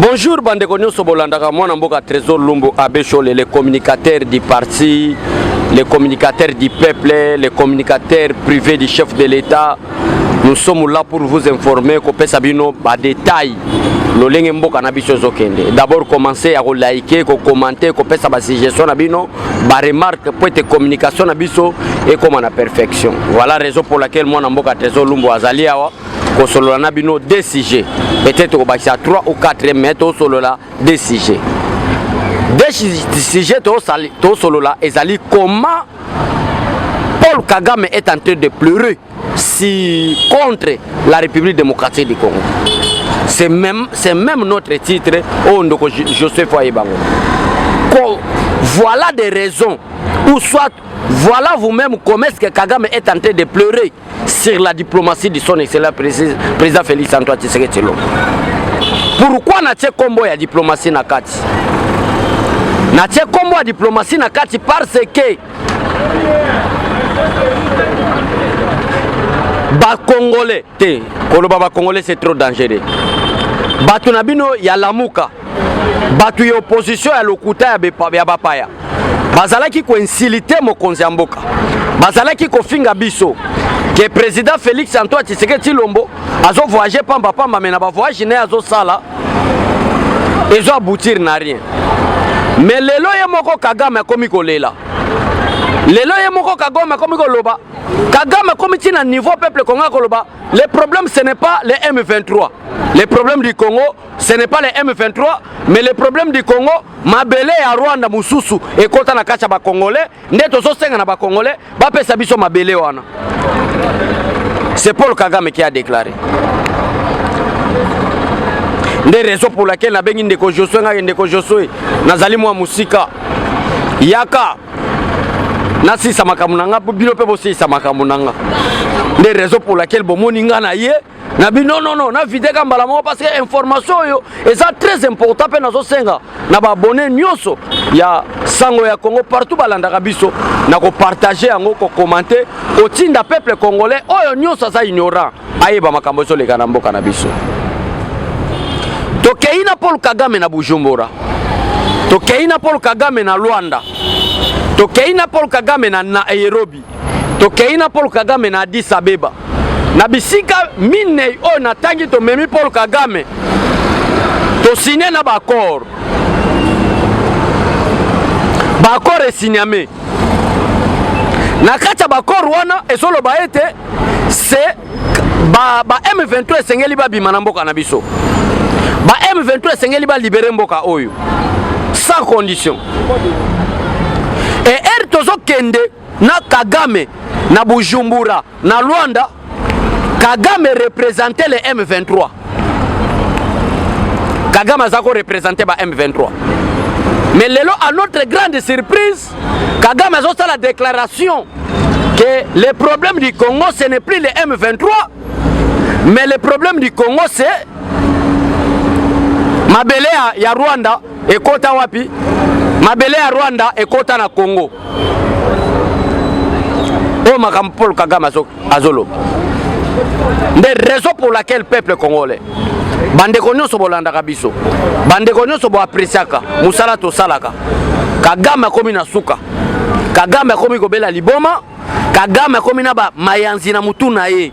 Bonjour Bandeko Nyonso Bolandaka, mwana mboka Trésor Lumbu Abechole, les communicateurs du parti, les communicateurs du peuple, les communicateurs privés du chef de l'État. Nous sommes là pour vous informer qu'on peut savoir des détails. D'abord, commencer à liker, à commenter, à faire sa suggestion, à remarque, pour être communication et comme à perfection. Voilà la raison pour laquelle moi, je Trésor Lumbu Azali ko solo na bino deux sujets, peut-être au bâti à 3 ou 4 mètres au solo là deux sujets. Deux sujets to solo là ezali comment Paul Kagame est en train de pleurer contre la République démocratique du Congo. C'est même notre titre au Ndoko Joseph Ayebango. Voilà des raisons, ou soit voilà vous-même comment est-ce que Kagame est en train de pleurer sur la diplomatie de son excellent président Félix Antoine Tshisekedi Tshilombo. Pourquoi n'a-t-il combo ya diplomatie na kati? N'a-t-il combo ya diplomatie na kati parce que ba Congolais, ba Congolais c'est trop dangereux. Batu nabino ya lamuka, batu ya opposition ya lokuta ya bapaya. Bazalaki ko insiliter mokonzi ya mboka. Bazalaki ko finga biso que président Félix Antoine Tshisekedi Tshilombo azo voyager pamba mais na ba voyage ne azo sala ezo aboutir na rien. Mais lelo ye moko Kagame akomi kolela. Lelo ye moko Kagame akomi koloba. Kagame akomi tina niveau peuple Congo koloba. Le problème ce n'est pas les M23. Le problème du Congo, ce n'est pas les M23, mais le problème du Congo, mabele ya Rwanda mususu et kota na kacha ba Congolais, ndeto zo senga na ba Congolais, ba pesa biso mabele wana. C'est Paul Kagame qui a déclaré. Des raisons pour lesquelles na bengi ndeko Josué nazali mwa musika yaka nasi sa makamunanga bino pe bosi sa makamunanga. Des raisons pour lesquelles bomoni nga na ye na bino non na vidéo kambala mo parce que information yo eza très important pe nazo senga na ba abonné nyonso ya sango ya Congo partout balandaka biso na ko partager yango ko commenter otinda peuple congolais oyo nyonso za ignorant ayeba makambo so leka na mboka na biso. Tokeina Paul Kagame na Bujumbura, tokeina Paul Kagame na Luanda, tokeina Paul Kagame na Nairobi, tokeina Paul Kagame na Addis Abeba. Na bisika mine o na tangi to memi Paul Kagame to signé na ba accord signame na kacha ba accord wana esolo ba ete c'est ba M23 sengeli ba bima na mboka na biso, ba M23 sengeli ba libérer mboka oyo sans condition. Et tozo kende na Kagame na Bujumbura na Luanda, Kagame représentait les M23. Kagame a représenté les M23. Mais à notre grande surprise, Kagame a fait la déclaration que le problème du Congo, ce n'est plus les M23, mais le problème du Congo, c'est mabele ya Rwanda et Kota Wapi, mabele ya Rwanda et Kota na Congo. Oh, Makam Paul Kagame azolo. Des raisons pour lesquelles le peuple congolais bandeko nyonso bolandaka biso, bandeko nyonso bo apresiaka musala to salaka. Kagame akomi na suka, Kagame akomi kobela liboma, Kagame akomi na ba mayanzi na mutu na ye.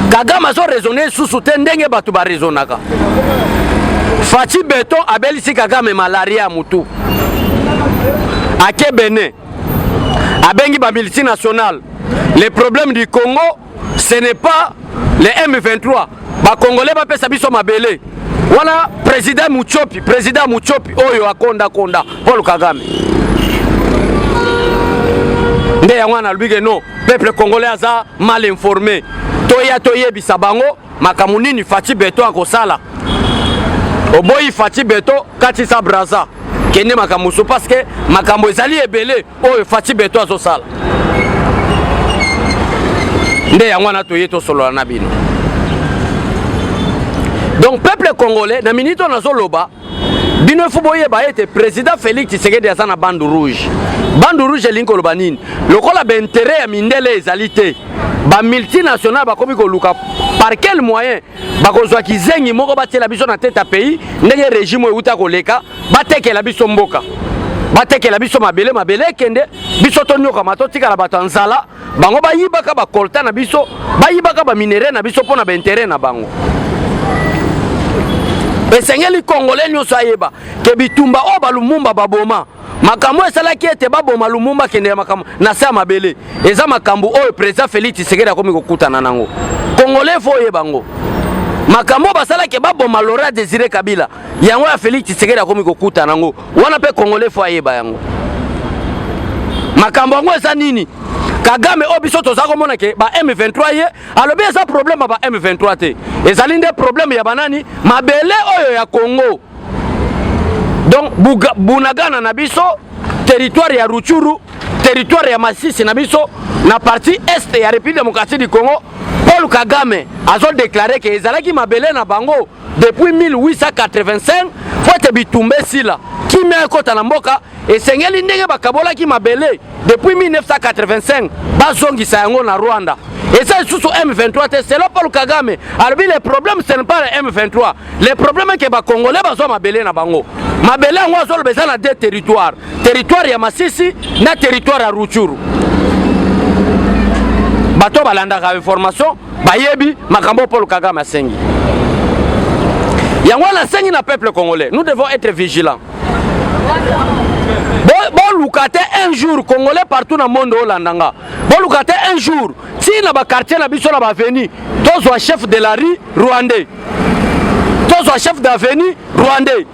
Kagame azo raisonner susu te ndenge batu ba raisonaka. Fachi Beto abelisi Kagame malaria mutu. Ake Bene abengi ba militaire national. Le problème du Congo, ce n'est pas les M23. Ba Congolais ba pesa biso mabele. Voilà président Muchopi oyo akonda Paul Kagame. Nde yangwana lubige no, peuple congolais aza mal informé. Toye bisabango makamunini Fachi Beto akosala. Oboyi Fachi Beto kati sa braza. Kende makamusu parce que makambo ezali ebele oyo Fachi Beto azosala. Nde yangwana toye to solo na bino. Donc peuple congolais na minito na zoloba bino fuboye ba ete président Félix Tshisekedi aza na bande rouge. Bande rouge elinko loba nini? Lokola ba intérêt ya mindele ezali te. Ba multinational ba komi ko luka par quel moyen bakozwa kizengi moko batela biso na tête à pays ndenge régime euta koleka batekela biso mboka batekela biso mabele kende biso tonyoka matotika la bato nzala bango bayibaka ba kolta na biso bayibaka ba minéraux na biso pona ba intérêt na bango. Esengeli congolais nyonso ayeba ke bitumba o balumumba baboma makambo esalaki ete baboma lumumba kende makambo na sa mabele eza makambo oyo président Félix Tshisekedi akomi kokutana nango congolais fo yebango makambo basalaki baboma Laurent Désiré Kabila yango ya Félix Tshisekedi akomi kokutana nango wana pe congolais fo ayeba yango makambo yango eza nini Kagame obiso toza komona ke ba M23 ye alobi eza problème ba M23 te ezali nde problème ya banani mabele oyo ya Congo. Donc Bunagana na biso territoire ya Rutshuru territoire ya Masisi na biso na partie est ya République démocratique du Congo. Paul Kagame azo déclaré que ezalaki mabele na bango depuis 1885 fote bitumbe sila kimi akota na mboka esengeli ndenge bakabola ki mabele depuis 1985 bazongisa yango na Rwanda. Et ça sous M23 c'est là Paul Kagame. Alors le problème ce n'est pas le M23. Le problème est que les Congolais bazo mabele na bango. Mabele ngo azol besoin na deux territoires. Territoire ya Masisi na territoire ya Rutshuru. Bato balanda ka information bayebi makambo Paul Kagame asengi. Yango la sengi na peuple congolais. Nous devons être vigilants. Bon lukate un jour congolais partout dans le monde holandanga. Bon lukate un jour si na ba quartier na biso na ba avenue tozo chef de la rue rwandais. Tozo chef d'avenue rwandais.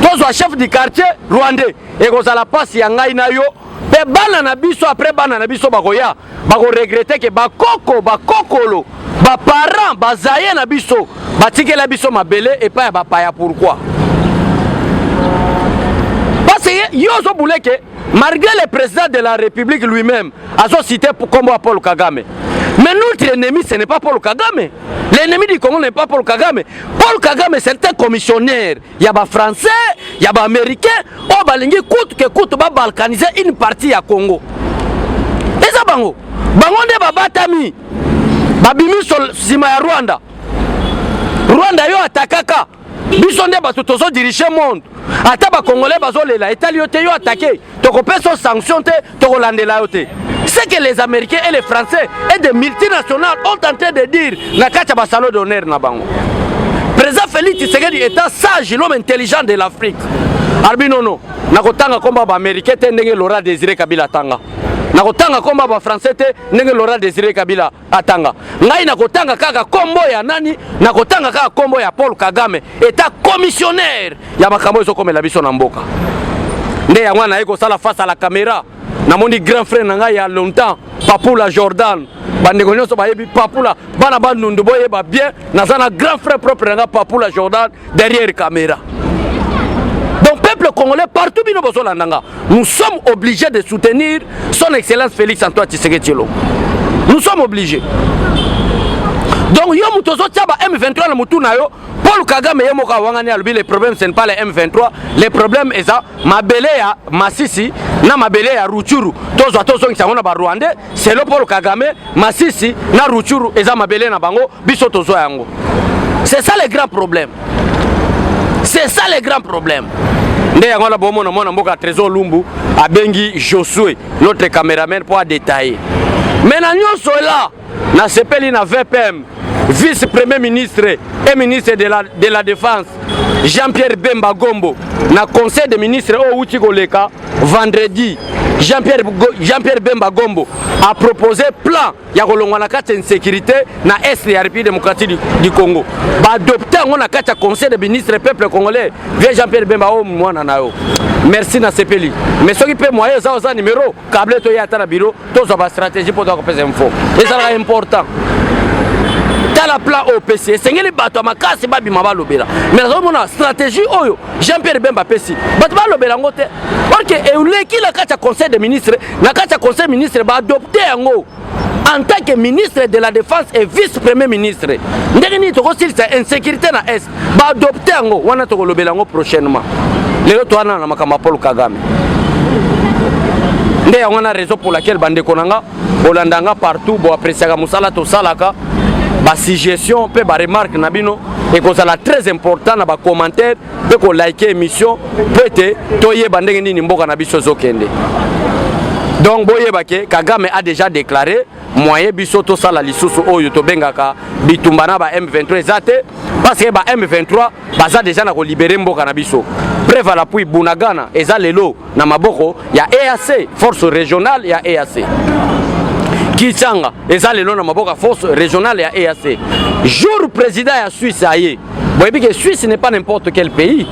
Tozo chef du quartier rwandais. Et kozala passe ya ngai na yo pe bana na biso après bana na biso bakoya bako regretter que bakoko bakokolo ba parents bazaye na biso batikela biso mabele et pas ba paya pourquoi. Yozo Bouleke, malgré le président de la République lui-même, a cité comme Paul Kagame. Mais notre ennemi, ce n'est pas Paul Kagame. L'ennemi du Congo n'est pas Paul Kagame. Paul Kagame, c'est un commissionnaire. Il y a des Français, il y a des Américains. Oh, balingi coûte que coûte va balkaniser une partie à Congo. Et ça, bango. Bango de babatami. Babimi sur Sima ya Rwanda. Rwanda yo atakaka. Bisonde bato tozo diriger monde. Ata ba congolais bazolela etali yote yo attaquer. Toko peso sanction te, toko landela yote. C'est que les Américains et les Français et des multinationales ont tenté de dire na kacha ba salon d'honneur na bango. Président Félix Tshisekedi est un sage, l'homme intelligent de l'Afrique. Albinono, nakotanga komba ba Américain te ndenge Laurent Désiré Kabila tanga. Nakotanga komba ba Français te ndenge Laurent Désiré Kabila atanga. Ngai nakotanga kaka kombo ya nani, nakotanga kaka kombo ya Paul Kagame, état commissionnaire ya makambo ezo komela biso na mboka. Nde ya mwana eko sala face à la caméra. Namoni grand frère nanga ya longtemps, Papula Jordan. Bandeko nyonso bayebi Papula bana banundu boyeba bien nazana grand frère propre nanga Papula Jordan derrière caméra. Donc peuple congolais partout bino bozola nanga, nous sommes obligés de soutenir son excellence Félix Antoine Tshisekedi Tshilombo. Nous sommes obligés. Donc yo mutozo tchaba M23 na mutu na yo Paul Kagame yemo ka wangani alubi le problème ce n'est pas le M23, le problème est ça mabele ya Masisi na mabele ya Rutshuru tozo ngisa ngona ba Rwandais c'est le Paul Kagame Masisi na Rutshuru eza mabele na bango biso tozo yango. C'est ça le grand problème. C'est ça le grand problème. Nde yango la bomo na mona mboka Trésor Lumbu abengi Josué notre caméraman pour détailler. Mais na nyonso là na sepeli na VPM vice-premier ministre et ministre de la Défense Jean-Pierre Bemba Gombo na conseil des ministres au Utigoleka vendredi Jean-Pierre Bemba Gombo a proposé plan ya kolongwana kati insécurité na est ya République démocratique du Congo ba adopter ngona kati conseil des ministres peuple congolais via Jean-Pierre Bemba o mwana na yo. Merci na sepeli mais soki pe moyen za numéro câble to ya ta na bureau to za ba stratégie pour ko pesa info et ça est important. La plan OPC, c'est que les bateaux makasi babi mabalobela. Mais nous avons une stratégie oyo Jean-Pierre Bemba pesi. Bato balobela ngote. Parce que euleki la kacha conseil des ministres, na kacha conseil ministre ba adopter yango en tant que ministre de la Défense et vice-premier ministre. Ndenge ni to kosil sa insécurité na est ba adopter yango wana to kolobela ngo prochainement. Lelo to wana na makamba Paul Kagame. Nde yango na raison pour laquelle bande konanga Olandanga partout bo apprécier musala to salaka ba suggestion pe ba remarque na bino et que ça très important na ba commentaire pe ko like émission peut-être toyeba ndenge nini mboka na biso zokende. Donc boyeba ke Kagame a déjà déclaré moyen biso to sala lisusu oyo to bengaka bitumbana ba M23 ezate parce que ba M23 baza déjà na ko libérer mboka na biso. Preuve à l'appui Bunagana eza lelo na maboko ya EAC force régionale ya EAC. Kichanga eza lelo na maboko force régionale ya EAC. Jour président ya Suisse aye. Boyebi que Suisse n'est pas n'importe quel pays.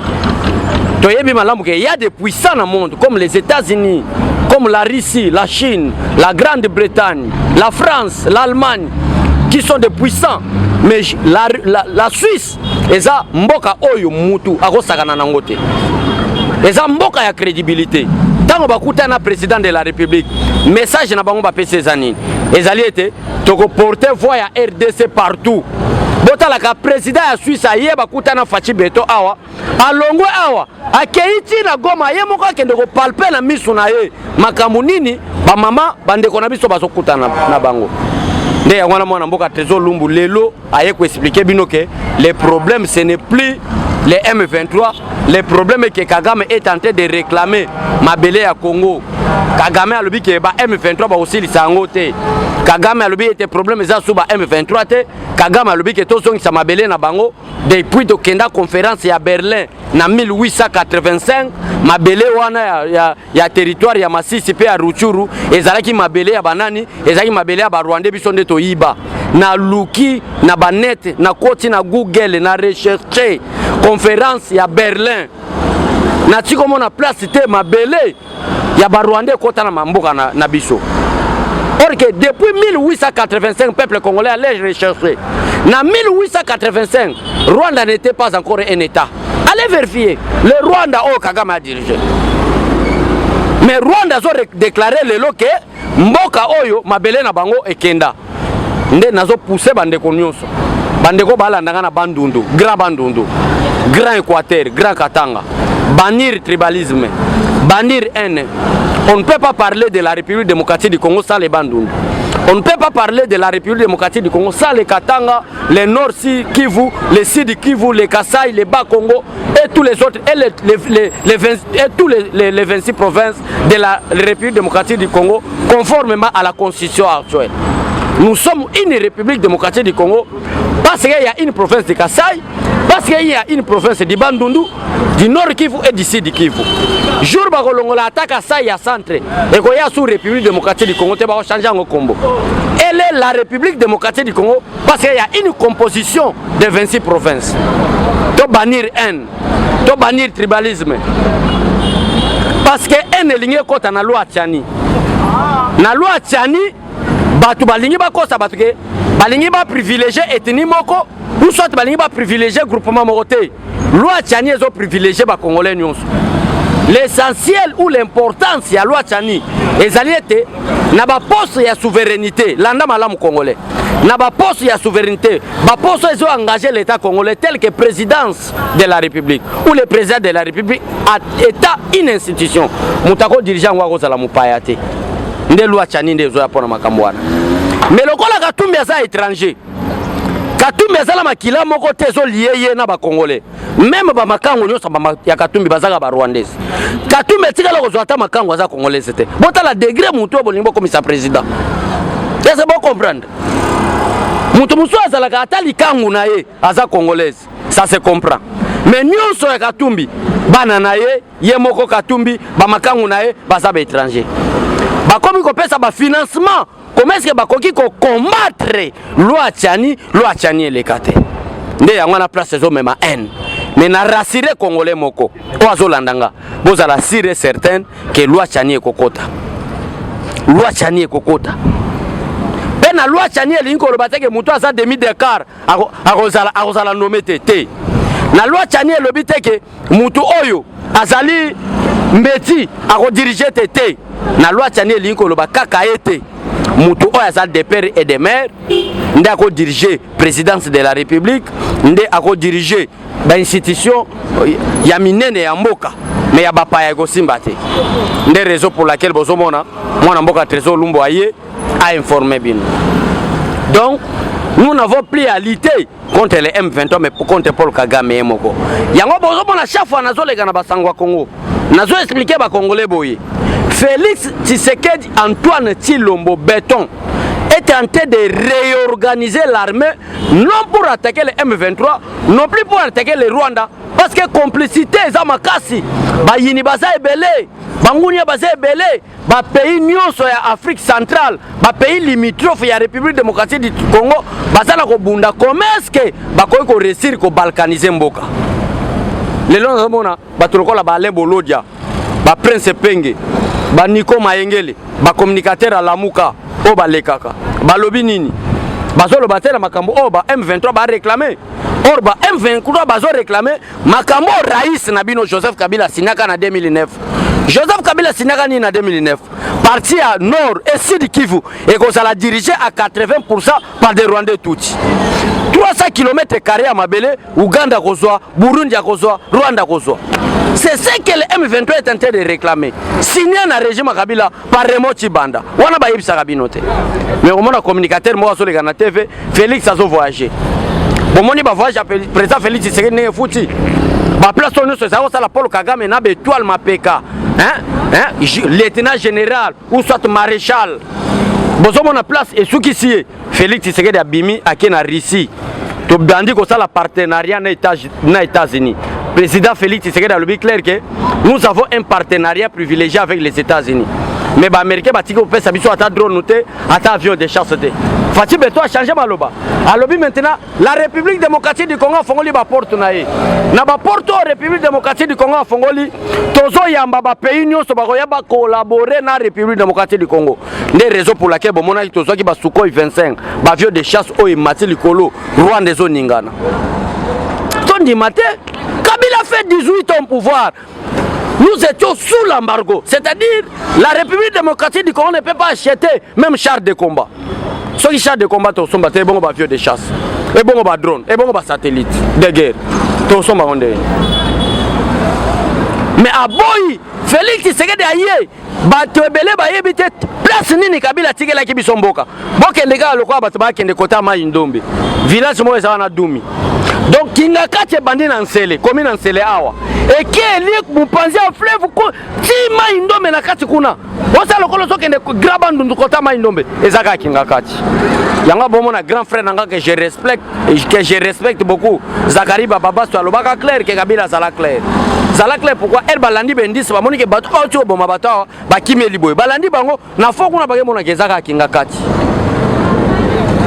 Toyebi malamu que il y a des puissants dans le monde comme les États-Unis, comme la Russie, la Chine, la Grande-Bretagne, la France, l'Allemagne, qui sont des puissants. Mais la Suisse, eza mboka oyo mutu akosakana nangote. Eza mboka ya crédibilité. Tant bakuta na président de la République, message na bango ba PC zanini. Ezali ete toko porter voix ya RDC partout. Bota la président ya Suisse aye bakuta na Fachi Beto awa. Alongwe awa akeiti na Goma ye moko akende ko palper na misu na ye makambo nini ba mama bandeko na biso bazokuta na bango. Nde ya wana mwana mboka Trésor Lumbu lelo aye ko expliquer bino que les problèmes ce n'est plus les M23, le problème est que Kagame est en train de réclamer mabele ya Congo. Kagame a lobi que ba M23 ba aussi lisango te. Kagame a lobi était problème za sous ba M23 te. Kagame a lobi que to songi sa mabele na bango depuis to kenda conférence ya Berlin na 1885 mabele wana ya territoire ya Masisi pe ya Ruchuru ezalaki mabele ya banani ezalaki mabele ya ba Rwanda biso nde to yiba na luki na banete na koti na Google na recherche conférence ya Berlin na tiko mona place te mabele ya ba Rwanda kota na mamboka na biso. Or que depuis 1885 peuple congolais allait rechercher. En 1885 Rwanda n'était pas encore un état. Allez vérifier le Rwanda au Kagame a dirigé. Mais Rwanda a déclaré le loke mboka oyo mabele na bango ekenda. Nde nazo pousser bandeko nyonso. Bandeko balandanga na Bandundu, Grand Équateur, Grand Katanga. Bannir tribalisme, bannir haine. On ne peut pas parler de la République démocratique du Congo sans les Bandundu. On ne peut pas parler de la République démocratique du Congo sans les Katanga, les Nord Kivu, les Sud Kivu, les Kasaï, les Bas Congo et tous les autres, et tous les 26 provinces de la République démocratique du Congo, conformément à la constitution actuelle. Nous sommes une République démocratique du Congo parce qu'il y a une province de Kasaï, parce qu'il y a une province de Bandundu, du Nord Kivu et du Sud Kivu. Jour où attaque à Kasaï à centre et qu'il y a sous République démocratique du Congo, on va changer en combo. Elle est la République démocratique du Congo parce qu'il y a une composition de 26 provinces. To bannir haine, to bannir tribalisme. Parce que haine est lignée contre la loi Tchani. La loi Tchani, batu balingi ba kosa batu ke balingi ba privilégier ethnie moko ou soit balingi ba privilégier groupement moko te. Loi Tchani ezo privilégier ba congolais nyonso. L'essentiel ou l'importance ya loi Tchani ezali ete na ba poste ya souveraineté landa malamu congolais. Na ba poste ya souveraineté, ba poste ezo engager l'état congolais tel que présidence de la République ou le président de la République a état une institution. Mutako dirigeant wa kozala mupaya te. Nde loi Tchani nde zo yapona makambo wana. Mais lokola Katumbi aza étranger. Katumbi aza la makila moko te zo lié ye na ba congolais. Même ba makango nyosa ya Katumbi bazaka ba rwandais. Katumbi tika loko zo ata makango aza congolais c'était. Bota la degré mutu bolingo comme sa président. Est-ce bon comprendre? Mutu muso azala ka ata likangu na ye aza congolaise. Ça se comprend. Mais nyonso ya Katumbi bana na ye moko Katumbi ba makango na ye baza ba étranger. Bakomi ko pesa ba financement, comment est-ce que bakoki ko combattre loi Tchani elekate. Nde yango na place zo mema haine. Mais na rassurer congolais moko. Oazo landanga. Boza la sire certaine que loi Tchani ekokota. Loi Tchani ekokota. Ben na loi Tchani elinko lobateke muto aza demi d'écart akozala nommé te. Na loi Tchani elobite ke muto oyo azali mbeti akodiriger te. Na loi Tchani elinko loba kaka ete mutu oyo azali de père et de mère nde ako diriger présidence de la République nde ako diriger ba institution ya minene ya mboka mais ya bapaya ekosimba te. Nde raison pour laquelle bozomona mwana mboka Trésor Lumbu aye a informé bino. Donc nous n'avons plus à lutter contre les M23 mais contre Paul Kagame et Moko. Yango bozo bona chaque fois nazo les gana basangwa Congo. Nazo expliquer ba Congolais boye. Félix Tshisekedi Antoine Tshilombo Béton est en train de réorganiser l'armée non pour attaquer les M23, non plus pour attaquer les Rwanda parce que complicité za makasi ba yini baza ebele bangunia baza ebele ba pays nyonso ya Afrique centrale ba pays limitrophe ya République démocratique du Congo bazala ko bunda comment est-ce que ba ko réussir ko balkaniser mboka lelo nzomona batolokola ba Lembo Lodia ba Prince Penge ba Nico Mayengele ba communicateur à Lamuka o ba lekaka ba lobi nini bazolo batela makambo o ba M23 ba réclamer or ba M23 bazo réclamer makambo Raïs Nabino Joseph Kabila Sinaka na 2009 Joseph Kabila Sinaka ni na 2009 parti à nord et sud Kivu et qu'on s'ala diriger à 80% par des Rwandais Tutsi 300 km carrés à Mabele Ouganda kozwa Burundi kozwa Rwanda kozwa. C'est ce que le M23 est en train de réclamer. Signé dans le régime Kabila par Raymond Tshibanda. On a pas eu ça Kabinote. Mais au moins le communicateur moi sur les Ghana TV, Félix a voyagé. Bon mon va voyager président Félix Tshisekedi n'est foutu. Ba place on se ça la Paul Kagame na étoile ma PK. Lieutenant général ou soit maréchal. Bon mon place et sous qui si Félix Tshisekedi a bimi à Kena Russie. To bandi ko ça la partenariat na États-Unis. Président Félix Tshisekedi a le clair que nous avons un partenariat privilégié avec les États-Unis. Mais les Américains ont fait ça, ils ont drone, avion de chasse. Fatih Beto a changé maloba. Alors maintenant, la République démocratique du Congo a fait une porte. Na ba porte la République démocratique du Congo a fait tozo yamba ba pays nyonso ba koyaba collaborer na République démocratique du Congo. Des raisons pour laquelle bon mona tozo ki ba Sukhoi 25, ba avion de chasse o imati likolo, Rwanda zo ningana. Tondi matin Kabila fait 18 ans au pouvoir. Nous étions sous l'embargo. C'est-à-dire, la République démocratique du Congo ne peut pas acheter même chars de combat. Ceux qui chars de combat sont battus, bon avions de chasse, et bon drone, et bon satellite de guerre. Tous sont bandés. Mais à Boy, Félix Tshisekedi aïe, bato ebele ba yebite place nini Kabila tikela ki bisomboka. Boke ndeka lokwa bato ba kende kota ma Indombe. Village mo ezana Dumi. Donc kinga kache bandi na Nsele, commune na Nsele awa. Et qui est lié mupanzi en fleuve ko ti ma Indombe na kati kuna. Osa lokolo so kende graba ndundu kota ma Indombe. Ezaka kinga kache. Yanga bomo na grand frère nanga que je respecte beaucoup. Zakari Baba so alobaka clair que Kabila sala clair. Sala clair pourquoi elle balandi bendis ba monike bato ba otio boma bato ba kimeli boy. Balandi bango na foko na bagemo na kezaka kinga kati.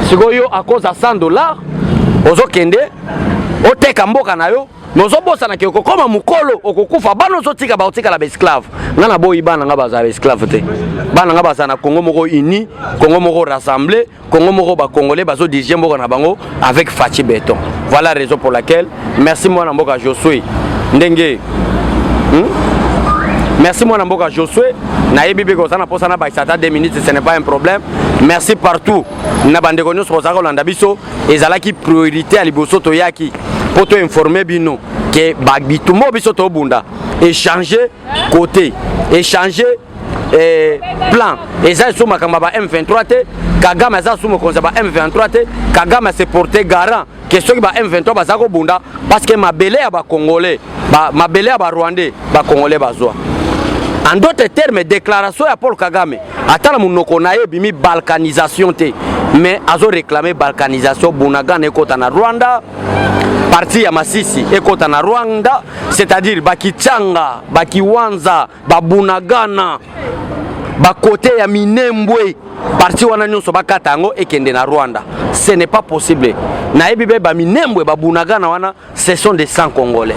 Sikoyo à cause à $100 ozo kende oteka mboka na yo nozo bosa na kioko koma mukolo okokufa bano zotika ba otika la ba esclave ngana boyi bana nga baza esclave te bana nga baza na Congo moko uni Congo moko rassemblé Congo moko ba congolais bazo dirige mboka na bango avec Fatih Beton. Voilà la raison pour laquelle merci moi na mboka Josué ndenge merci moi na mboka Josué na yebibe ko sana posa na ba sata 2 minutes ce n'est pas un problème. Merci partout na bande konyo so za kolanda biso ezalaki priorité à liboso to yaki pour te informer bino que bagitumo biso to bunda échanger côté échanger plan eza sous makamba ba M23 te Kagame za sous mokonza ba M23 te Kagame se porter garant que ceux qui ba M23 ba za ko bunda parce que mabele ya ba congolais ba mabele ya ba rwandais ba congolais bazwa. En d'autres termes, déclaration à Paul Kagame. Attends, nous connaissons bimi balkanisation te, mais azo réclamé balkanisation. Bunagana ekota na Rwanda, parti ya Masisi ekota na Rwanda, c'est-à-dire Bakichanga, Bakiwanza, Babunagana, Bakote ya Minembwe, parti wana nyonso bakatango ekende na Rwanda. Ce n'est pas possible. Na ebibe ba Minembwe, Babunagana wana, ce sont des sans Congolais.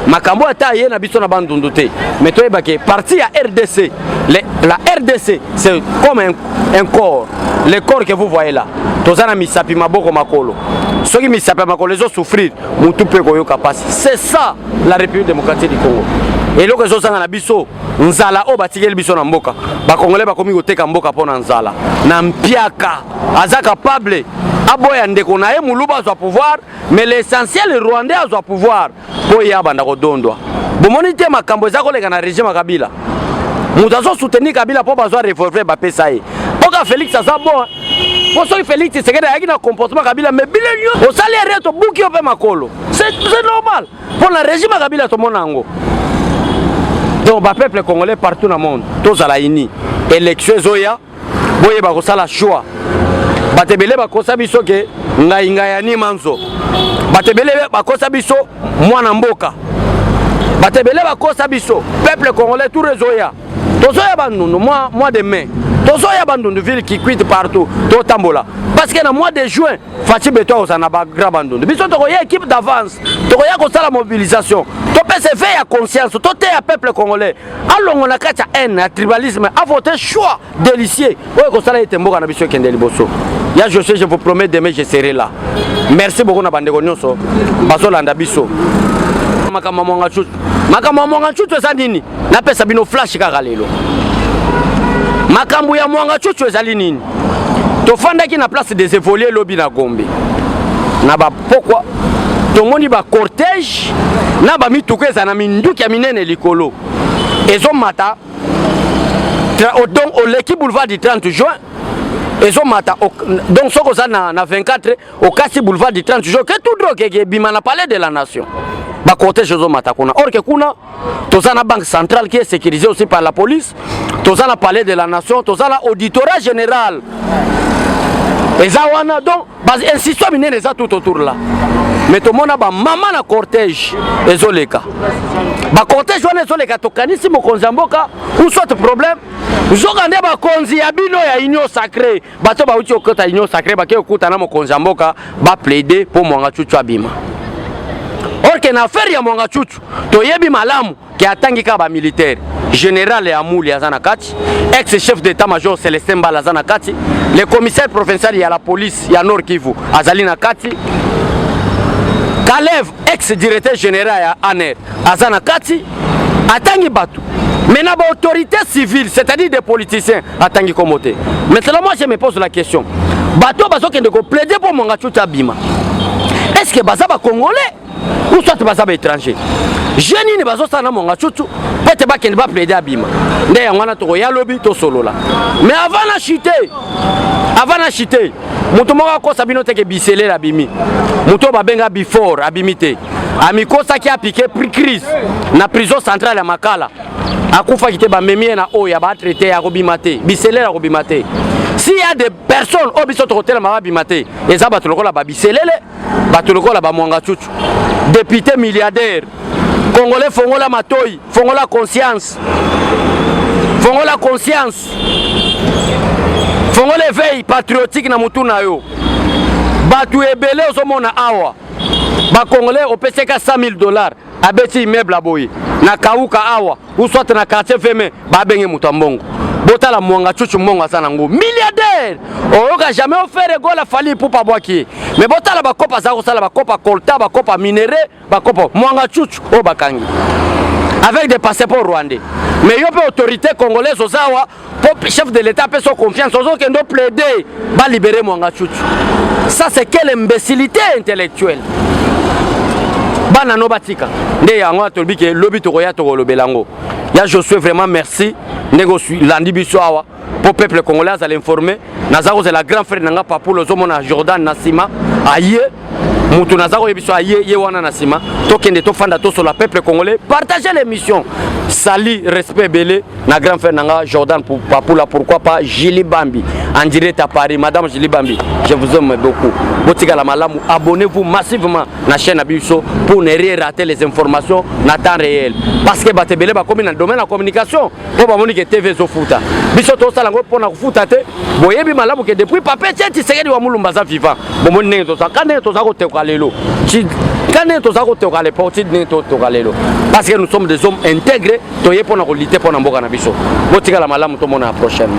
Makambo ata ye na biso na bandundu te mais to ebake parti à RDC la RDC c'est comme un corps le corps que vous voyez là tozana misapi maboko makolo ceux qui misapi makolo les souffrir mutu pe koyo kapasi c'est ça la République démocratique du Congo et loko ezosanga na biso nzala o batikeli biso na mboka ba congolais bakomi koteka mboka pona nzala na mpiaka aza capable aboya ndeko na ye muluba azwa pouvoir mais l'essentiel rwandais azwa pouvoir pour y abanda kodondwa bomoni te makambo eza koleka na régime Kabila Moutazo soutenir Kabila pour besoin révolver Mbappé ça y. Pourquoi Félix ça bon? Pour ça Félix c'est que il a un comportement Kabila mais bilé au salaire to bouki au makolo. C'est normal. Pour le régime Kabila to monango. Donc le peuple congolais partout dans le monde, tous à la ini. Élection zoya, boye ba ko sala choix. Batebele ba ko sabiso ke ngai ni manzo. Batebele ba ko sabiso mwana mboka. Batebele ba ko sabiso peuple congolais tout rézoya. Tozoya bandundu mois de mai. Tozoya bandundu ville qui quitte partout, to tambola. Parce que dans le mois de juin, Fatih Beto osana ba grabandundu. Biso to koya équipe d'avance. To koya ko sala mobilisation. To pese veille à conscience, to te à peuple congolais. Alors on a kacha haine, tribalisme, a voté choix délicieux. Ouais ko sala ete mboka na biso kende liboso. Ya je vous promets demain je serai là. Merci beaucoup na bandeko nyonso. Baso landa biso. Makama mwanga chuchu eza nini? Na pesa bino flash kaka lelo. Makambu ya mwanga chuchu ezali nini? Tofandaki na place des évolués lobi na Gombe. Na ba pourquoi tomoni ba cortège na ba mituko eza na minduki ya minene likolo. Ezo mata donc l'équipe boulevard du 30 juin. Ezo mata donc soko za na 24 au Kassi boulevard du 30 juin que tout droit que bima na palais de la nation. Ba cortège ezo mata kuna. Or que kuna toza na banque centrale qui est sécurisée aussi par la police. Toza na palais de la nation, toza na auditorat général. Ezawana donc base insistance minene eza tout autour là. Mais tout le monde a ba maman na cortège ezoleka. Ba cortège wana ezoleka tokanisi mokonzi mboka ou soit problème. Zokande ba konzi ya bino ya union sacrée. Bato ba uti okota union sacrée ba ke okuta na mokonzi mboka ba plaider pour mwanga chuchu abima. Or que na affaire ya mwanga chuchu toyebi malamu ki atangi ka ba militaire. Général Amouli Azanakati, ex-chef d'état-major Célestin Mbala Azanakati, le commissaire provincial de la police ya Nord Kivu Azalina Kati, Kalev, ex-directeur général ya ANER Azanakati, Atangi Batu. Maintenant, l'autorité civile, c'est-à-dire des politiciens, Atangi Komote. Maintenant, moi je me pose la question. Bato Bazo Kende ko plaider pour Mwanga Chuchu Abima. Est-ce que Baza ba Congolais ou soit Baza ba étranger? Jeune ni bazo sana Mwanga Chuchu peut-être ba kende ba plaider abima nde yangwana to ya lobby to solo là mais avant na chiter muto moko ko sabino teke bisele la bimi muto ba benga before abimité amikosa ki appliqué crise na prison centrale ya Makala akufa kite ba memie na oya ba traité ya robimate bisele la robimate. S'il y a des personnes au biso to hotel ma bimate eza ba tolokola ba biselele ba tolokola ba Mwanga Chuchu député milliardaire Congolais fongola matoi, fongola conscience. Fongola conscience. Fongola éveil patriotique na mutu na yo. Batu ebele ozomona awa. Ba Congolais opeseka $100,000 abeti immeuble aboyi. Na kauka awa, ou soit na quartier fermé, ba benge mutu mbongo. Botala Mwanga Chuchu mbongo sana ngo milliardaire. Oyoka jamais offert gola fali pour pas boaki. Mais botala ba kopa za ko sala ba kopa colta ba kopa minéré ba kopa Mwanga Chuchu o bakangi. Avec des passeports rwandais. Mais il y a une autorité congolaise aux awa pour chef de l'État peut son confiance aux autres qui doivent plaider ba libérer Mwanga Chuchu. Ça c'est quelle imbécilité intellectuelle. Bana no batika. Nde yango tolbi ke lobi to koya to lobelango. Ya je suis vraiment merci. Négocie lundi biso awa pour peuple congolais à l'informer. Nazaro c'est la grand frère nanga papulo zomona Jordan Nasima aye mutu nazaro yebiso aye ye wana Nasima tokende to fanda to sur la peuple congolais partager l'émission sali respect belé na grand frère nanga Jordan pour papula pourquoi pas Jili Bambi en direct à Paris madame Jili Bambi je vous aime beaucoup botika la malamu abonnez-vous massivement na chaîne Abiso pour ne rien rater les informations na temps réel parce que batebele ba comme dans le domaine de la communication pour ba monique TV zo futa biso to sala ngo pona kufuta te boyebi malamu que depuis papa teti sekedi wa mulumba za vivant bo moni nenge to sa kane to sa ko te kalelo ci kane to sa ko te kale porti nenge to kalelo parce que nous sommes des hommes intégrés to ye pona ko lité pona mboka na biso botika la malamu to mona prochaine.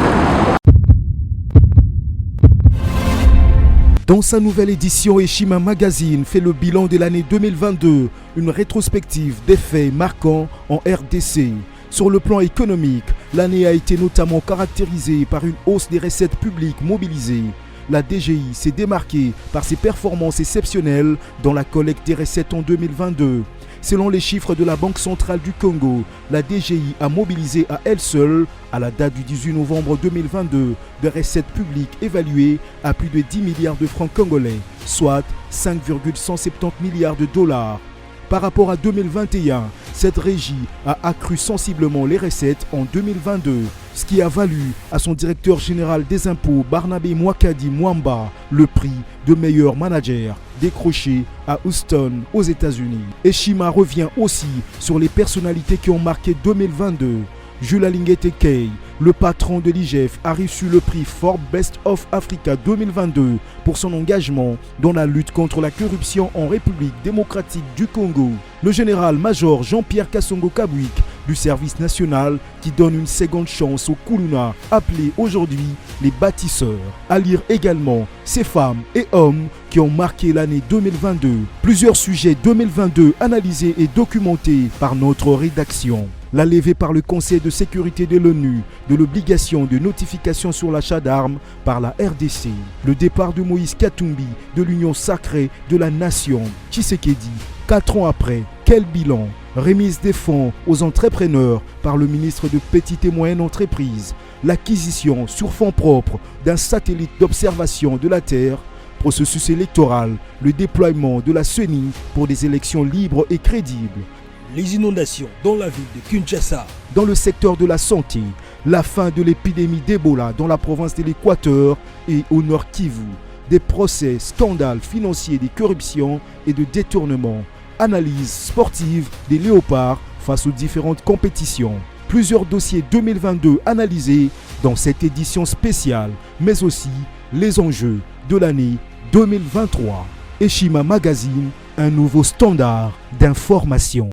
Dans sa nouvelle édition, Eshima Magazine fait le bilan de l'année 2022, une rétrospective des faits marquants en RDC. Sur le plan économique, l'année a été notamment caractérisée par une hausse des recettes publiques mobilisées. La DGI s'est démarquée par ses performances exceptionnelles dans la collecte des recettes en 2022. Selon les chiffres de la Banque centrale du Congo, la DGI a mobilisé à elle seule, à la date du 18 novembre 2022, des recettes publiques évaluées à plus de 10 milliards de francs congolais, soit 5,170 milliards de dollars. Par rapport à 2021, cette régie a accru sensiblement les recettes en 2022, ce qui a valu à son directeur général des impôts, Barnabé Mwakadi Mwamba, le prix de meilleur manager décroché à Houston, aux États-Unis. Eshima revient aussi sur les personnalités qui ont marqué 2022. Jules Alingete Kay, le patron de l'IGF, a reçu le prix Forbes Best of Africa 2022 pour son engagement dans la lutte contre la corruption en République démocratique du Congo. Le général-major Jean-Pierre Kassongo Kabwik du service national qui donne une seconde chance aux Kuluna, appelés aujourd'hui les bâtisseurs. À lire également ces femmes et hommes qui ont marqué l'année 2022. Plusieurs sujets 2022 analysés et documentés par notre rédaction. La levée par le Conseil de sécurité de l'ONU de l'obligation de notification sur l'achat d'armes par la RDC. Le départ de Moïse Katumbi de l'Union sacrée de la nation. Tshisekedi, 4 ans après, quel bilan? Remise des fonds aux entrepreneurs par le ministre de Petites et Moyennes Entreprises. L'acquisition sur fonds propres d'un satellite d'observation de la Terre. Processus électoral, le déploiement de la CENI pour des élections libres et crédibles. Les inondations dans la ville de Kinshasa. Dans le secteur de la santé, la fin de l'épidémie d'Ebola dans la province de l'Équateur et au Nord Kivu. Des procès, scandales financiers, des corruptions et de détournements. Analyse sportive des léopards face aux différentes compétitions. Plusieurs dossiers 2022 analysés dans cette édition spéciale, mais aussi les enjeux de l'année 2023. Eshima Magazine, un nouveau standard d'information.